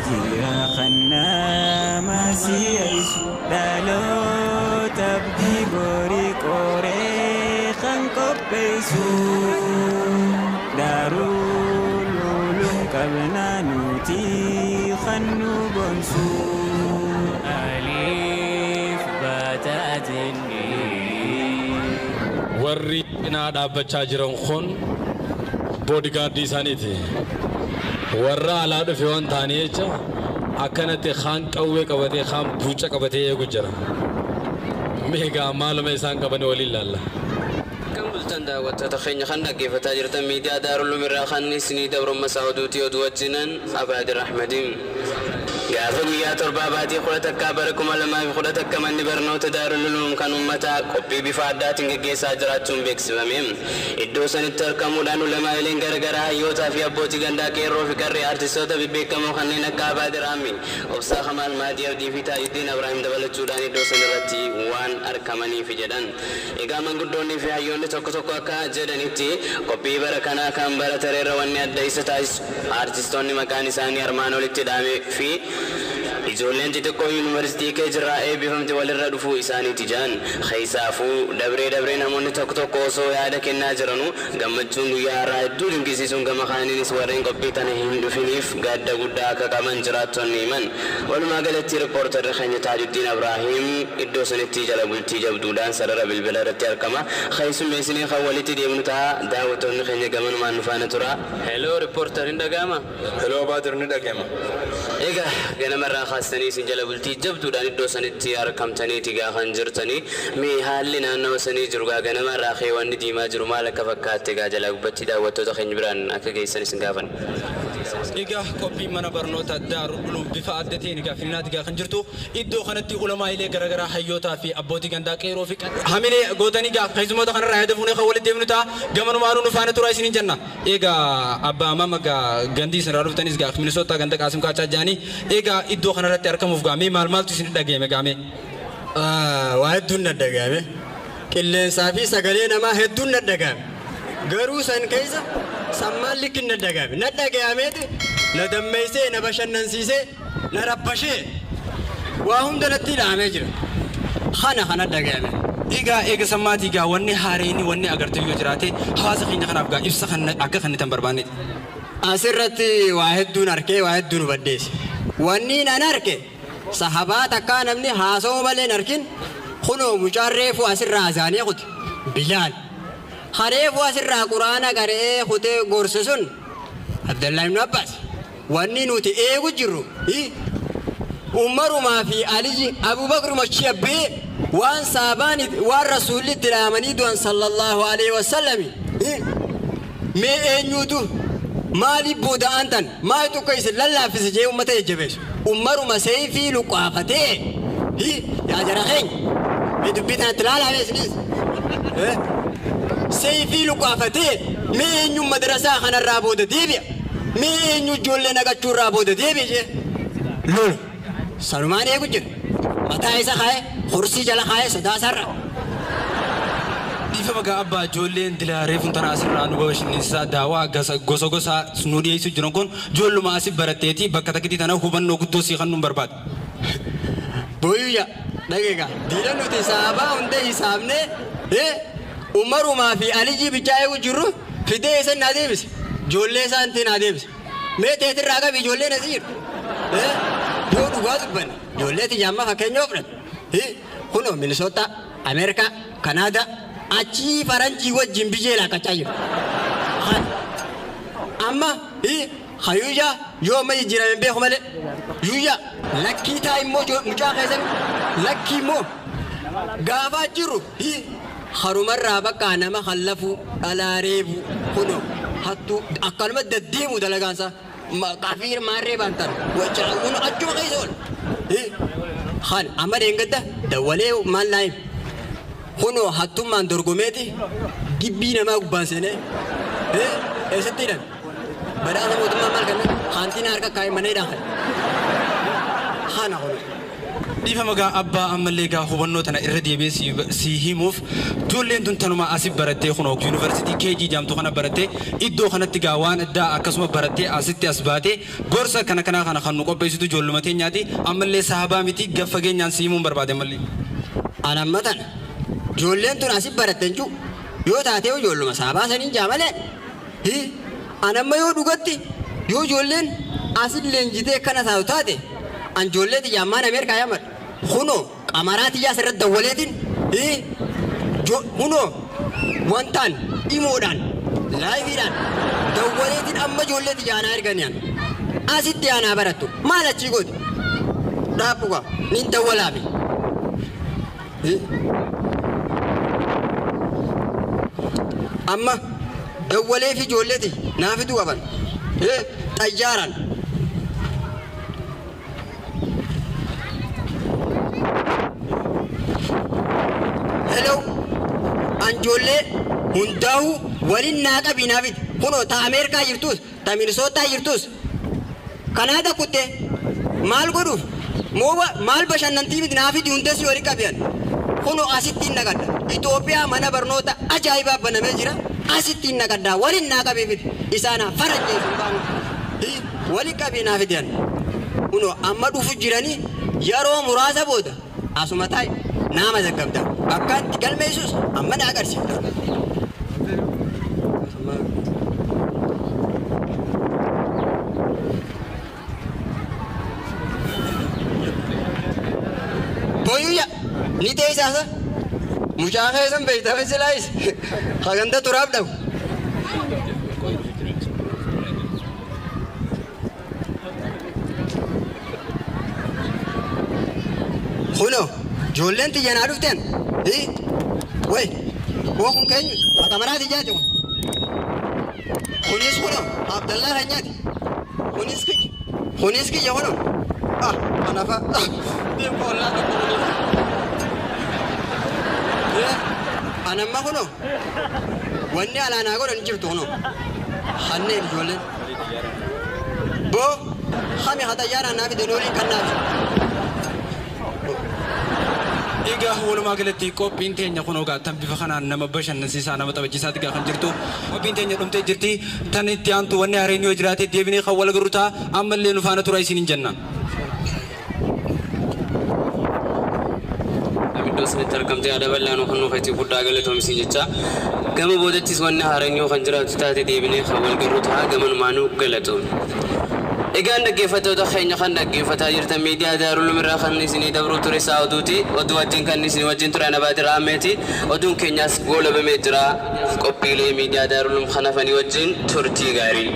Jira khana masih dalo tabdi bori kore khangkop pesu darul ulum kabna nuti khanu bonsu alif batadini warri ina dhaabachaa jiran kun bodyguard isaaniiti warra ala dhufe waan taanii jecha akkanatti khaan qawwee qabatee khaan buuca qabatee eegu jira meegaa maaluma isaan qaban waliin laalla كم بلتن دعوة تخيني خندق كيف تاجر تميديا دار اللوميرا خاني سني دبر مسعودوتي ودوجنن أبعد الرحمدين يا فمي يا تربا باتي خلتك كابركم لما بخلتك كمان نبرنو تدار اللوم كانوا متى كوبي بفادات إنجي ساجراتهم بيكسبامهم إدوسن التركمو دانو لما يلين غرغرا يوتا في أبوتي غندا كيرو في كري أرتيسوتا بيبيكمو خانينا كاباد رامي وبسا خمال مادي ودي في تايدين إبراهيم دبل السوداني دوسن رتي وان أركماني في جدان إقامن قدوني في عيون tokko tokko akka jedhanitti qophii bara kana kan bara tareera wanni adda isa taasisu artistoonni maqaan isaanii armaan olitti dhaame fi ijoolleen xixiqqoo yuunivarsiitii keessa eebbifamte walirra dhufuu isaaniiti jaan keessaafuu dabree namoonni tokko tokko osoo yaada kennaa jiranu gammachuun guyyaa har'aa hedduu dinqisiisuun gama kaaniinis warreen qophii tana hin dhufiniif gadda guddaa akka qaban jiraattonni himan walumaa galatti riippoortarri keenya Taajuddiin Ibraahim iddoo sanitti jala bultii jabduudhaan sarara bilbila irratti argama keessummeessinee kan walitti deemnu ta'a daawwattoonni keenya gamanumaan nufaana tura heloo riippoortariin dhaga'ama heloo baatirni dhaga'ama egaa ganamarraa kaastanii isin jala bultii jabduudhaan iddoo sanitti argamtaniiti gaafa jirtanii mee haalli naannawa sanii jiru ganamarraa wanni diimaa jiru maal akka fakkaatte jala gubbatti daawwattoota keenya biraan akka geessan isin gaafan egaa qophii mana barnoota Daarul Uluum bifa adda ta'een finnaatti kan jirtu iddoo kanatti ulamaa'ilee garagaraa hayyootaa fi abbootii gandaa qeeroo fi hamilee gootanii keessummoota kanarraa yaada fuunee kan walitti deemnu ta'a gamanumaanuu nufaana turaa isiniin jenna egaa abbaa mama gandii isinirraa dhuftanis Minisoota ganda Qaasim Kaachaa jaanii egaa iddoo kanarratti argamuuf gaamee maaltu isin dhaga'ame gaamee waa hedduun na dhaga'ame qilleensaa fi sagalee namaa hedduun na dhaga'ame garuu san keessa sammaan likki na dhaga'ameeti na dammeessee na bashannansiisee na rabbashee waa hunda natti dhaamee jira kana dhaga'ame eega sammaati wanni haareeni wanni agartu yoo jiraate hawaasa keenya kanaaf ibsa akka kannitan barbaanneeti asirratti waa hedduun arkee waa hedduun hubaddeesse wanni nan arke sahabaa takkaa namni haasa'u malee hin arkin kunoo mucaan reefu asirraa azaanee kute Bilaal hareefu asirraa quraana qaree kutee gorse sun Abdallah ibn Abbas wanni nuti eegu jirru Umarumaa fi Aliyyi Abubakar machi abbee waan saabaan waan rasuulli itti dhaamanii du'an sallallahu alaihi wasallam mee eenyuutu maaliif booda'an tan maal tokko isin lallaafise jee ummata jajjabeessu Umaruma seeyfii luqaafatee yaa jara keenya dubbii tanatti laalaa isinis seeyfii luqaafatee mee eenyu madrasaa kanarraa booda deebi'a mee eenyu ijoollee naqachuurraa booda deebi'a jee lolu sanumaan eegu jira mataa isa kaa'e kursii jala kaa'e sodaasarra Ifa magaa abbaa ijoolleen dilaaree funtanaa asirraa nu babashinnisaa daawaa gosa nu dhiyeessu jiran kun ijoolluma asii baratteeti bakka takkitti tana hubannoo guddoo sii kan nu barbaadu. Booyya dhageega diina nuti saabaa hunda hisaabnee Umarumaa fi Aliyyi bichaa eegu jirru fidee isa naa deebise ijoollee isaanitti naa deebise mee teetirraa qabi ijoolleen asii jiru yoo dhugaa dubbanne ijoollee tiyyaammaa fakkeenyaa fudhatu kunoo Minisoota Ameerikaa Kanaadaa achi faranjii wajjin biyyee laaqachaa jiru amma hayuja yoo mai jirame beeku malee yuya lakkii taa immoo mucaa keessan lakkii immoo gaafaa jiru خرومر بقى أنا ما خلفوا على ريبو كنو حتى أكلمة دديمو دلقانسا كافير ماري بانتر وجعون أجوا غيزول خان أمر إنقدة دولة مال لاين كنو حتى ما ندرقمتي جبينا ما قبانسنة إيستيرن بدأ أنا مودما مال كنا خانتين أركا كاي مني داخل خانا كنو dhiifa magaa abbaa ammallee gaa hubannoo tana irra deebi'ee si himuuf ijoolleen tun tanuma asii barattee kunoo yuunivarsiitii keejii jaamtuu kana barattee iddoo kanatti gaa waan addaa akkasuma barattee asitti as baatee gorsa kana kan nu qopheessitu ijoollumatee nyaati ammallee sahabaa miti gaffa geenyaan si himuun barbaade mallee. Anammatan ijoolleen tun asii baratten juu yoo taatee ijoolluma sahabaa saniin jaamalee anamma yoo dhugatti yoo ijoolleen asii leenjitee kana taatu taate an ijoollee tiyyaammaan Ameerikaa yaamar. Kuno qamaraati yaa sirratti dawwaleetiin kuno wantaan dhimoodhaan laayifiidhaan dawwaleetiin amma ijoollee tiyyaanaa erganiyan asitti aanaa barattu maal achii gooti dhaabbuqa nin dawwalaafi amma dawwalee fi ijoolleeti naafitu qaban xayyaaran hello anjolle hundahu walin naqa binafit kuno ta America yirtus ta Minnesota yirtus Canada kutte mal godu moba mal bashannanti bit nafit hundasi wali qabiyan kuno asitti nagada Ethiopia mana barnota ajaiba baname jira asitti nagada walin naqa bifit isana faraje sunbamu wali qabina fidan kuno amma dufu jirani yaro murasa boda asumatai nama zakabda akan tinggal mesus amma na agarsiifta boyuya ni tei sasa mujahe sam beita meselais khaganda turab daw khuno جولين تيجي نعرفتين إيه وين هو كم كين أتمنى تيجي أجون خنيس كنا عبد الله هنياتي خنيس كي يهونو أنا فا ديم كولا تقولي إيه أنا ما كنو وني على أنا أقول نجيب تونو خنين جولين بو خامي هذا يارا نبي دنوري كنا Egaa walumaa galatti qophiin teenya kunoo gaa tan bifa kanaan nama bashannansiisaa nama taphachiisaatti gaa kan jirtu qophiin teenya dhumtee jirti tan itti aantu wanni haareen yoo jiraate deebinee kan wal garuu ta'a ammallee nu faana tura isiniin jenna. Abiddoos ni tarkamtee aadaa bal'aa nu kan nuuf itti guddaa galatoomsii jecha gama boodettis wanni haareen yoo kan jiraatu taate deebinee kan wal garuu ta'a gamanumaa nu galatoom. Egaan dhaggeeffattoota keenya kan dhaggeeffataa jirtan miidiyaa Daarul Mirraa kan isinii dabruu ture Saawuduuti oduu wajjin kan isinii wajjin ture Anabaadir Ahmeeti oduun keenyaas goolabamee jira qophiilee miidiyaa Daarul kana fanii wajjin turtii gaarii.